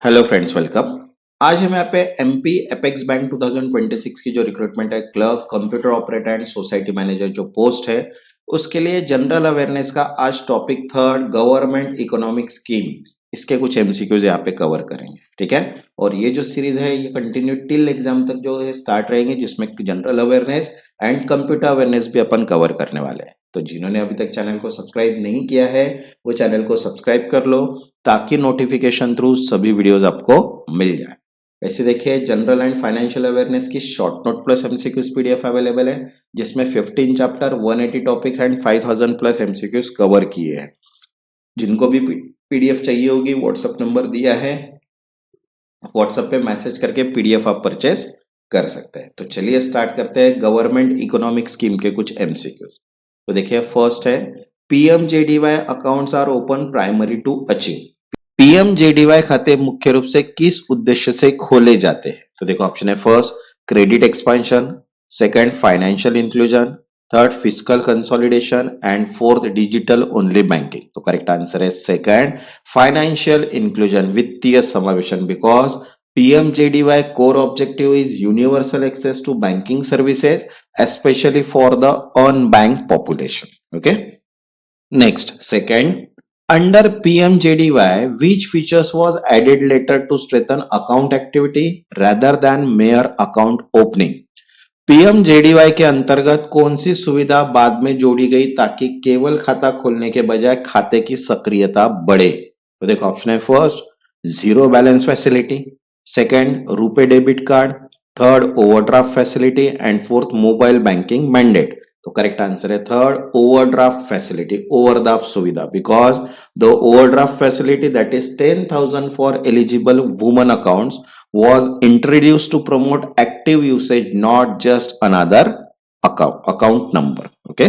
Hello friends, welcome. आज हम यहाँ पे एमपी एपेक्स बैंक 2026 की जो रिक्रूटमेंट है, clerk, computer operator and society manager जो पोस्ट है, उसके लिए जनरल अवेयरनेस का आज topic third, government economic scheme, इसके कुछ एमसीक्यूज यहाँ पे कवर करेंगे। ठीक है। और ये जो सीरीज है ये कंटिन्यू टिल एग्जाम तक जो है स्टार्ट रहेंगे, जिसमें general awareness and computer awareness भी अपन कवर करने वाले हैं। तो जिन्होंने अभी तक चैनल को सब्सक्राइब नहीं किया है वो चैनल को सब्सक्राइब कर लो, ताकि नोटिफिकेशन थ्रू सभी वीडियोस आपको मिल जाए। वैसे देखिए, जनरल एंड फाइनेंशियल अवेयरनेस की short note plus MCQs PDF available है, जिसमें 15 chapter, 180 topics and 5000 plus MCQs cover किए हैं। जिनको भी पीडीएफ चाहिए होगी, व्हाट्सएप नंबर दिया है, व्हाट्सएप पे मैसेज करके पीडीएफ आप परचेस कर सकते हैं। तो चलिए स्टार्ट करते हैं गवर्नमेंट इकोनॉमिक स्कीम के कुछ एमसीक्यूज। तो देखिए, फर्स्ट है PMJDY accounts are open primary to achieve. PMJDY खाते मुख्य रूप से किस उद्देश्य से खोले जाते हैं? तो देखो, ऑप्शन है first credit expansion, second financial inclusion, third fiscal consolidation and fourth digital only banking. तो करेक्ट आंसर है सेकंड, फाइनेंशियल इंक्लूजन, वित्तीय समावेशन, because PMJDY core objective is universal access to banking services, especially for the unbanked population. Okay. Next, second, under PMJDY, which features was added later to strengthen account activity rather than mere account opening? PMJDY के अंतर्गत कौन सी सुविधा बाद में जोड़ी गई ताकि केवल खाता खोलने के बजाय खाते की सक्रियता बढ़े? तो देखो, ऑप्शन है first zero balance facility, second RuPay debit card, third overdraft facility and fourth mobile banking mandate. तो करेक्ट आंसर है थर्ड, ओवरड्राफ्ट फैसिलिटी, ओवरड्राफ्ट सुविधा, because the overdraft facility that is 10,000 for eligible woman accounts was introduced to promote active usage, not just another account number. Okay.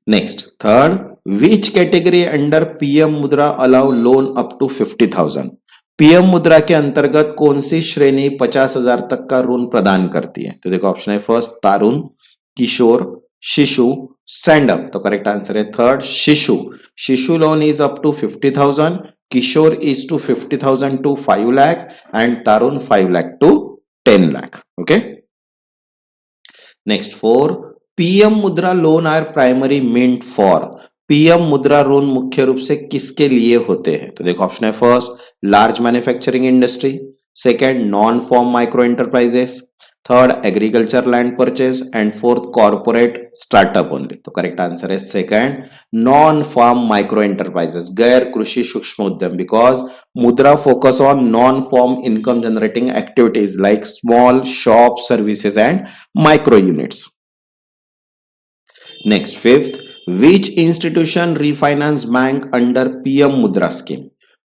Next, third, which category under PM Mudra allow loan up to 50,000? PM Mudra के अंतर्गत कौन सी श्रेणी 50,000 तक का ऋण प्रदान करती है? तो देखो, ऑप्शन है first Tarun, Kishore, Shishu, stand up. तो करेक्ट आंसर है third, Shishu. Shishu loan is up to 50,000, Kishore is to 50,000 to 5 lakh and Tarun 5 lakh to 10 lakh. Okay. Next, 4, PM Mudra loan are primary meant for. PM मुद्रा loan मुख्य रूप से किसके लिए होते हैं? तो देखो, ऑप्शन है first large manufacturing industry, second non farm micro enterprises, third agriculture land purchase and fourth corporate startup only. तो करेक्ट आंसर है second, non farm micro enterprises, गैर कृषि सूक्ष्म उद्यम, because Mudra focus on non farm income generating activities like small shop services and micro units. Next, fifth, which institution refinance bank under PM Mudra scheme?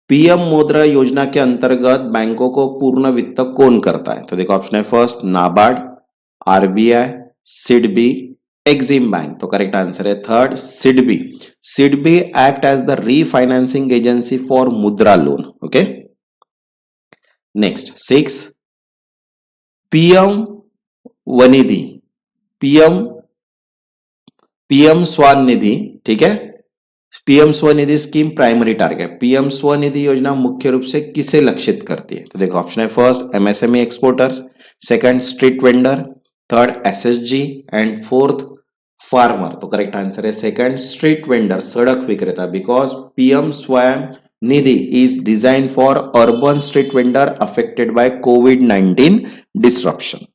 PM Mudra Yojana के अंतर्गत बैंकों को पूर्ण वित्त कौन करता है? तो देखो, ऑप्शन है first NABARD, RBI, SIDBI, EXIM bank. तो करेक्ट आंसर है third, SIDBI. SIDBI act as the refinancing agency for Mudra loan. Okay. Next, six, PM Svanidhi, PM PM Svanidhi, ठीक है, PM Svanidhi scheme primary target, PM Svanidhi योजना मुख्य रूप से किसे लक्षित करती है? तो देखो, ऑप्शन है first MSME exporters, second street vendor, third SHG and fourth farmer. तो करेक्ट आंसर है सेकंड, स्ट्रीट वेंडर, सड़क विक्रेता, because PM Svanidhi is design for urban street vendor affected by कोविड-19 disruption.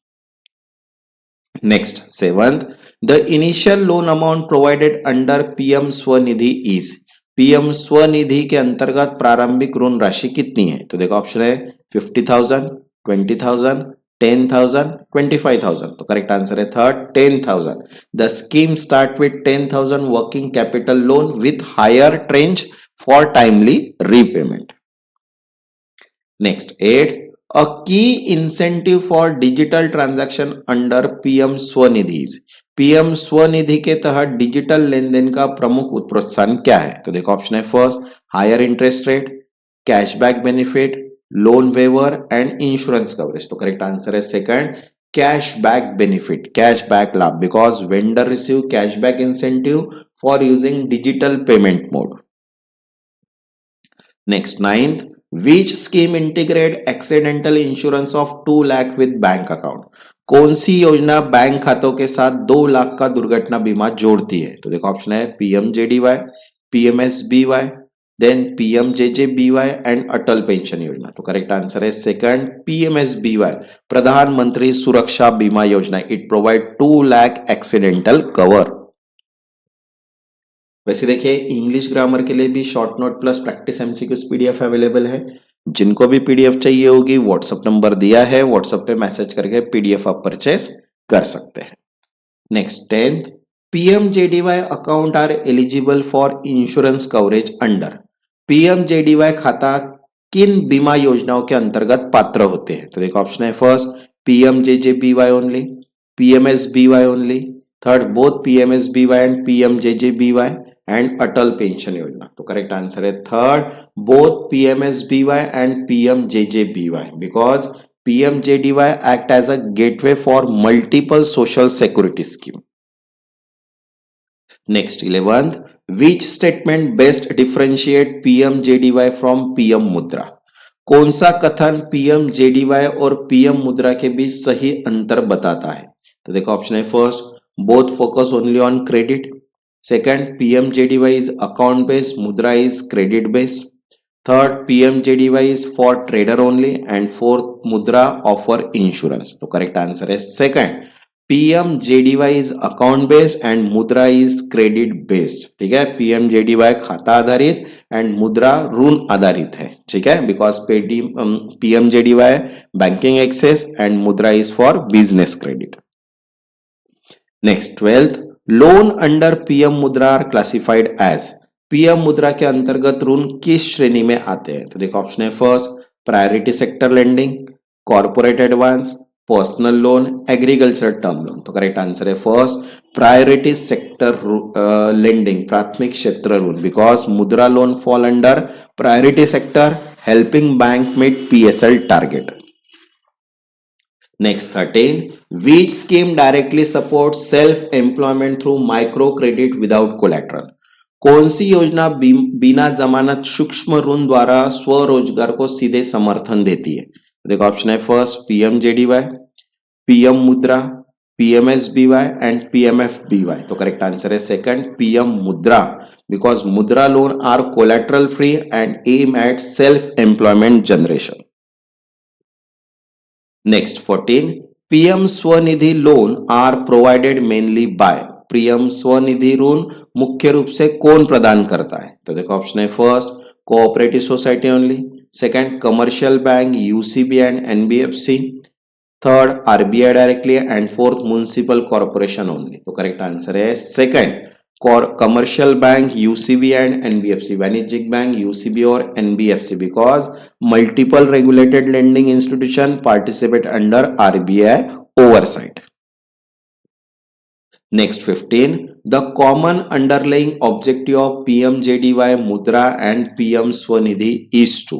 Next, seventh, the initial loan amount provided under PM Svanidhi is. PM Svanidhi के अंतर्गत प्रारंभिक ऋण राशि कितनी है? तो देखो, ऑप्शन है 50,000, 20,000, 10,000, 25,000। तो करेक्ट आंसर है third, 10,000। The scheme start with 10,000 working capital loan with higher tranche for timely repayment. Next, 8, a key incentive for digital transaction under PM Svanidhi. PM Svanidhi के तहत डिजिटल लेनदेन का प्रमुख प्रोत्साहन क्या है? तो देखो, ऑप्शन है first higher interest rate, cashback benefit, loan waiver and insurance coverage. तो करेक्ट आंसर है सेकंड, कैशबैक बेनिफिट, कैशबैक लाभ, because vendor receive cashback incentive for using digital payment mode. Next, ninth, which scheme integrate accidental insurance of 2 lakh with bank account? कौन सी योजना bank खातों के साथ 2 लाख का दुर्घटना बीमा जोड़ती है? तो देखो ऑप्शन है PMJDY, PMSBY, then PMJJBY and Atal pension Yojana. तो करेक्ट आंसर है second PMSBY, Pradhan Mantri Suraksha Bima Yojana. It provide 2 lakh accidental cover. वैसे देखिए इंग्लिश ग्रामर के लिए भी short note plus practice MCQs PDF available है। जिनको भी पीडीएफ चाहिए होगी व्हाट्सएप नंबर दिया है, व्हाट्सएप पे मैसेज करके पीडीएफ आप परचेस कर सकते हैं। Next 10th, PMJDY account are eligible for insurance coverage under. PMJDY खाता किन बीमा योजनाओं के अंतर्गत पात्र होते हैं? तो देखो ऑप्शन है first PMJJBY only, PMSBY only, third both PMSBY and PMJJBY and Atal pension Yojana. तो करेक्ट आंसर है third both PMSBY and PMJJBY because PMJDY act as a gateway for multiple social security scheme. Next 11th, which statement best differentiate PMJDY from PM मुद्रा? कौन सा कथन PMJDY और PM Mudra के बीच सही अंतर बताता है? तो देखो ऑप्शन है first both focus only on credit, second PMJDY is account based, Mudra is credit based, third PMJDY is for trader only and fourth Mudra offer insurance. तो करेक्ट आंसर है second PMJDY is account based and Mudra is credit based. ठीक है, PMJDY खाता आधारित and मुद्रा ऋण आधारित है। ठीक है, because PMJDY banking access and Mudra is for business credit. Next 12th, loan under PM Mudra are classified as. PM Mudra के अंतर्गत ऋण किस श्रेणी में आते हैं? तो देखो ऑप्शन है first priority sector lending, corporate advance, personal loan, agriculture term loan. तो करेक्ट आंसर है फर्स्ट प्रायोरिटी सेक्टर लेंडिंग, प्राथमिक क्षेत्र ऋण, because Mudra loan fall under priority sector helping bank meet PSL target. Next 13, which scheme directly supports self-employment through micro credit without collateral? कौन सी योजना बिना जमानत सूक्ष्म ऋण द्वारा स्वरोजगार को सीधे समर्थन देती है? देखो ऑप्शन है first PMJDY, PM Mudra, PMSBY and PMFBY. तो करेक्ट आंसर है second PM Mudra because Mudra loan are collateral free and aim at self employment generation. Next 14, PM Svanidhi loan are provided mainly by. PM Svanidhi ऋण मुख्य रूप से कौन प्रदान करता है? तो देखो ऑप्शन है first cooperative society only, second commercial bank UCB and NBFC, third RBI directly and fourth municipal corporation only. तो करेक्ट आंसर है second commercial bank UCB and NBFC, वाणिज्यिक बैंक यूसीबी और NBFC because multiple regulated lending institution participate under RBI oversight. Next 15, the common underlying objective of PMJDY Mudra and PM Swanidhi is to।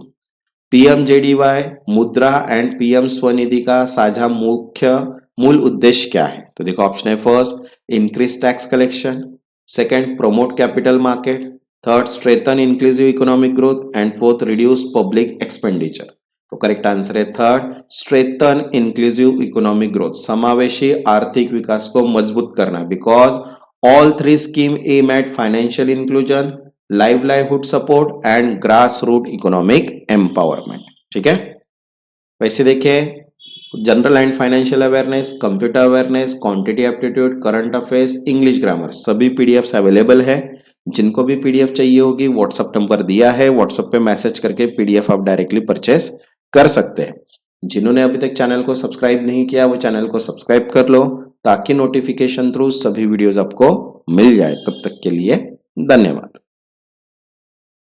PMJDY मुद्रा and PM Svanidhi का साझा मूल उद्देश्य क्या है? तो देखो ऑप्शन है first increase tax collection, second promote capital market, third strengthen inclusive economic growth and fourth reduce public expenditure. तो करेक्ट आंसर है third strengthen inclusive economic growth, समावेशी आर्थिक विकास को मजबूत करना because all three scheme aim at financial inclusion, livelihood support and grass root economic empowerment. ठीक है, वैसे देखिए general and financial awareness, computer awareness, quantity aptitude, current affairs, English grammar सभी पीडीएफ्स अवेलेबल है। जिनको भी पीडीएफ चाहिए होगी व्हाट्सएप नंबर दिया है, व्हाट्सएप पे मैसेज करके पीडीएफ आप डायरेक्टली परचेस कर सकते हैं। जिन्होंने अभी तक चैनल को सब्सक्राइब नहीं किया वो चैनल को सब्सक्राइब कर लो ताकि नोटिफिकेशन थ्रू सभी वीडियोस आपको मिल जाए। तब तक के लिए धन्यवाद।